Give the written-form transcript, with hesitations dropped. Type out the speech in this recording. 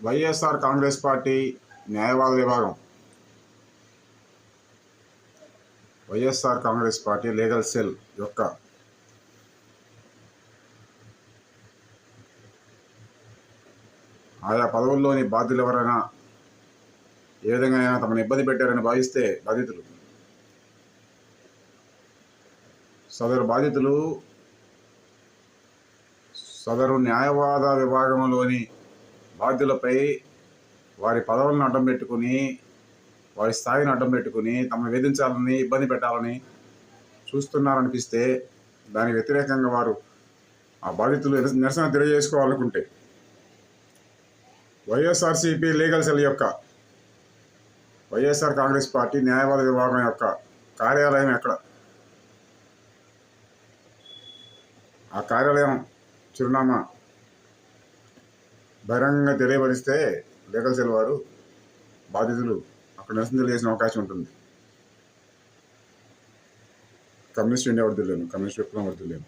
YSR Congress party న్యాయవాద విభాగం, YSR Congress party legal cell యొక్క ఆయా పదవుల్లోని బాధ్యులు ఎవరైనా ఏ విధంగా తమను ఇబ్బంది పెట్టారని భావిస్తే బాధితులు సదరు న్యాయవాద విభాగంలోని బాధ్యులపై వారి పదవులను అడ్డం పెట్టుకుని, వారి స్థాయిని అడ్డం పెట్టుకుని తమను వేధించాలని, ఇబ్బంది పెట్టాలని చూస్తున్నారనిపిస్తే దానికి వ్యతిరేకంగా వారు ఆ బాధితులు నిరసన తెలియజేసుకోవాలనుకుంటే వైఎస్ఆర్సీపీ లీగల్ సెల్ యొక్క వైఎస్ఆర్ కాంగ్రెస్ పార్టీ న్యాయవాద విభాగం యొక్క కార్యాలయం ఎక్కడ, ఆ కార్యాలయం చిరునామా బహిరంగంగా తెలియపరిస్తే లీగల్ సెల్ వారు బాధితులు అక్కడ నిరసన తెలియజేసిన అవకాశం ఉంటుంది. కమ్యూనిస్ట్ ఇండియా వర్ధిల్లేను, కమ్యూనిస్ట్ విప్లవం వర్ధిల్లేను.